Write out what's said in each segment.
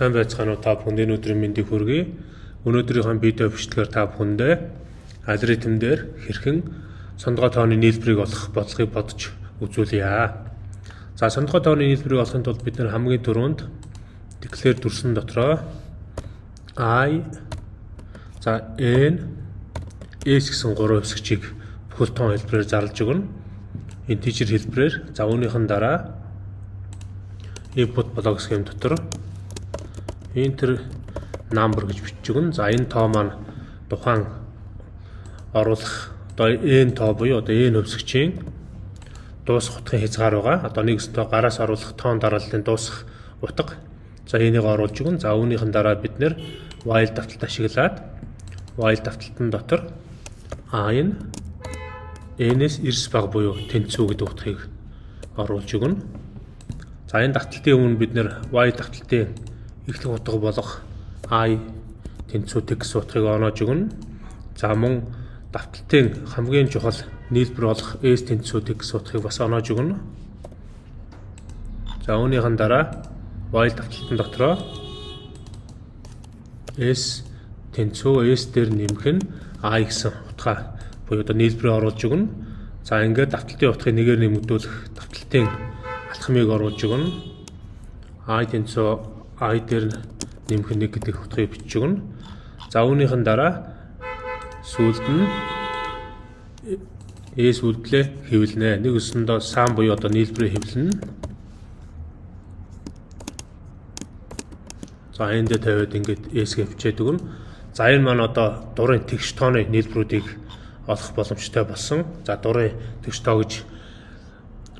Сайн байцгаана уу та бүхэнд өнөөдрийн мэндийг хүргэе. Өнөөдрийн видео бичлэгээр та бүхэндээ алгоритм дээр хэрхэн сондгой тооны нийлбэрийг олох бодлогыг бодож үзүүлье. За сондгой тооны нийлбэрийг олохын тулд бид хамгийн түрүүнд declare дүрсэн дотроо I за n s гэсэн гурван хэсгчийг бүхэл тоон хэлбэрээр зарлаж өгнө. Integer хэлбэрээр за үүнийхэн дараа input блок схем дотор enter number гэж бичиж өгнө. За энэ тоо маань тухайн оруулах одоо n тоо буюу одоо n хөвсгчийн дуусах утгын хязгаар байгаа. Одоо нэгс тоо гараас оруулах тоон дарааллын дуусах утга. За энийг оруулж өгнө. За үүнийхэн дараа бид нэр while давталт ашиглаад while давталтын дотор n n-ээс эрс баг буюу тэнцүү гэдэг утгыг оруулж өгнө. За энэ давталтын өмнө бид нэр while давталтын эхлэх утга болох I тэнцүү text утгыг оноож өгнө. За мөн давталтын хамгийн чухал нийлбэр болох s тэнцүү text утгыг бас оноож өгнө. За үүнийхэн дараа while давталтын дотроо s тэнцүү s дээр нэмэх нь I гэсэн утгаа буюу одоо нийлбэрээ оруулж өгнө. За ингээд давталтын утгыг нэгээр нэмэгдүүлэх давталтын алхмыг оруулж өгнө. I тэнцүү I дээр нэмэх нь 1 гэдэг утгыг бичиж өгнө. За үүнийхэн дараа сүүлд нь s үлдлээ хэвлэнэ. Нэг өсөндөө сан буюу одоо нийлбэрээ хэвлэнэ. За энд тавиад ингээд s-гээ бичээд өгнө. За энэ маань одоо дурын тэгш тооны нийлбэрүүдийг олох боломжтой болсон. За дурын тэгш тоо гэж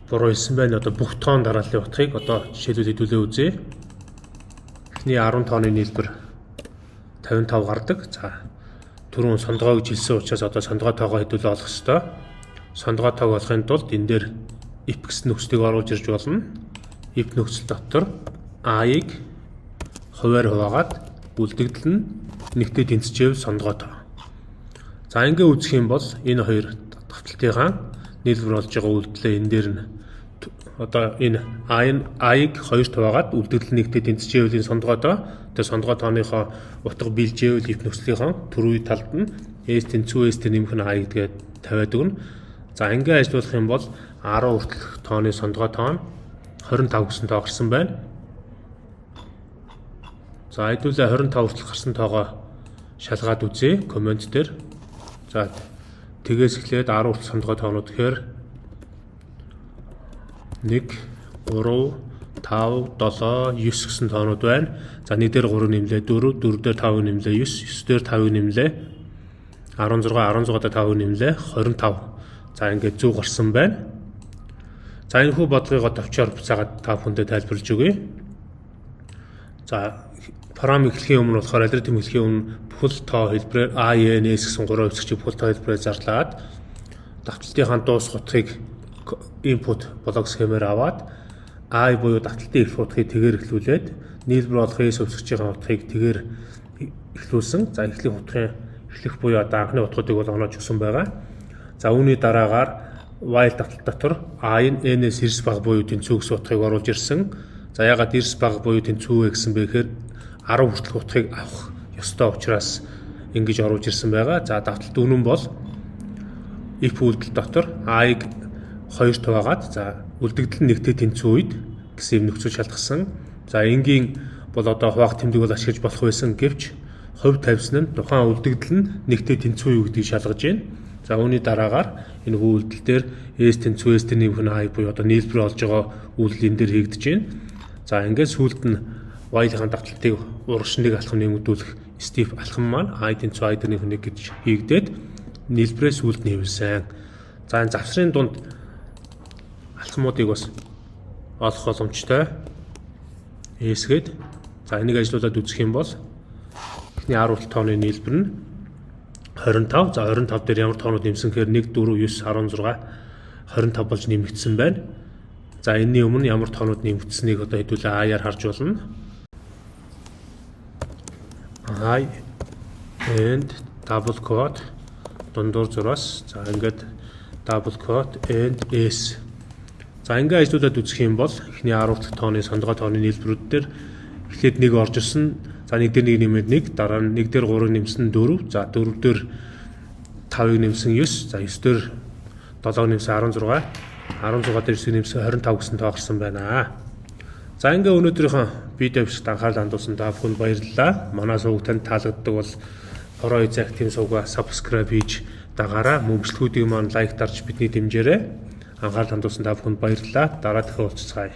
буруу хэлсэн байна. Одоо бүх тоон дарааллын утгыг одоо жишээлбэл хэдүүлээ үзье. Эхний 10 тооны нийлбэр 55 гардаг. За түрүүн сондгой гэж хэлсэн учраас одоо сондгой тоогоо хэдүүлээ олох ёстой. Сондгой тоог олохын тулд энэ дээр if гэсэн нөхцөлийг оруулж ирж болно. If нөхцөл дотор I-ыг хуваар хуваагаад үлдэгдэл нь нэгтэй тэнцчээвэл сондгой тоо. За ингээ үзэх юм бол энэ хоёр давталтынхаа нийлбэр болж байгаа үйлдэлээ энэ дээр нь одоо энэ I-ыг 2 хуваагаад үлдэгдэл нэгтэй тэнцчээвэл энэ сондгой тоо. Тэгээ сондгой тооныхоо утга биелжээвэл if нөхцөлийнхөө түрүү талд нь s тэнцүү s дээр нэмэх нь I гэдгээ тавиад өгнө. За ингээ ажиллуулах юм бол 10 хүртэлх тооны сондгой тоо нь 25 гэсэн тоо гарсан байна. За хэдүүлээ 25 хүртэл гарсан тоогоо шалгаад үзье коммент дээр. За тэгээс эхлээд 10 хүртэл сондгой тоонууд гэхээр 1 3 5 7 9 гэсэн тоонууд байна. За 1 дээр 3 нэмлээ 4 4 дээр 5 нэмлээ 9 9 дээр 5 нэмлээ 16 16 дээр 5 нэмлээ 25. За ингээд 100 гарсан байна. За энэ хүү бодлогыг товчоор буцаагаад та бүхэндээ тайлбарлаж өгье. За парам эхлэхийн өмнө болохоор алгоритм эхлэхийн өмнө бүхэл тоо хэлбэрээр INS гэсэн гурван хэсгчийг бүхэл тоо хэлбэрээр зарлаад давталтынхаа дуусах утгыг input блок схемээр аваад I буюу давталтын эхлэх утгыг тэгээр эхлүүлээд нийлбэр болох S хэсгчийн утгыг тэгээр эхлүүлсэн. За эхлэх утгын эхлэх буюу одоо анхны утгуудыг бол оноож өгсөн байгаа. За үүний дараагаар while давталт дотор I нь n-ээс эрс баг буюу тэнцүү гэсэн утгыг оруулж ирсэн. За ягаад эрс баг буюу тэнцүү вэ гэсэн бэ гэхээр 10 хүртэлх утгыг авах ёстой учраас ингэж оруулж ирсэн байгаа. За давталт үнэн бол if үйлдэл дотор I-г 2 хуваагаад за үлдэгдэл нь нэгтэй тэнцүү үед гэсэн юм нөхцөл шалгасан. За энгийн бол одоо хуваах тэмдэг бол ашиглаж болох байсан гэвч хувь тавьсан нь тухайн үлдэгдэл нь нэгтэй тэнцүү юу гэдгийг шалгаж байна. За үүний дараагаар энэ үйлдэл дээр s тэнцүү s дээр нэмэх нь I буюу одоо нийлбэр олж байгаа үйлдэл энэ дээр хийгдэж байна. За ингээд сүүлд нь while-ийн давталтыг урагшныг алхам нэмэгдүүлэх step алхам маань I тэнцүү I дээр нэмэх нь гэж хийгдээд нийлбэрээ сүүлд нь хэвлэсэн. За энэ завсрын дунд алхмуудыг бас олох боломжтой. S-гээд за энийг ажиллуулад үзэх юм бол эхний 10 хүртэл тооны нийлбэр нь 25. За 25 дээр ямар тоонууд нэмсэн гэхээр 1 4 9 16 25 болж нэмэгдсэн байна. За энэний өмнө ямар тоонууд нэмэгдсэнийг одоо хэдүүлээ I-аар харж болно. I and double quote дундуур зураас за ингээд double quote and s. За ингээд ажиллуулад үзэх юм бол эхний 10 дахь тооны сондгой тооны нийлбэрүүд дээр Эхлээд 1 орж ирсэн. За 1 дээр 1 нэмээд 1, дараа нь 1 дээр 3 нэмсэн 4, за 4 дээр 5-ыг нэмсэн 9, за 9 дээр 7-ыг нэмсэн 16, 16 дээр 9-ийг нэмсэн 25 гэсэн тоо гарсан байна. За ингээ өнөөдрийнхөө видео бичигт анхаарал хандуулсан та бүхэнд баярлалаа. Манай сувг танд таалагддаг бол Хороо Exact Team сувгаа subscribe хийж дагаараа, мөнгөчлөгүүдийг маань лайк дарж бидний дэмжээрэй. Анхаарал хандуулсан та бүхэнд баярлалаа. Дараа дахин уулзцгаая.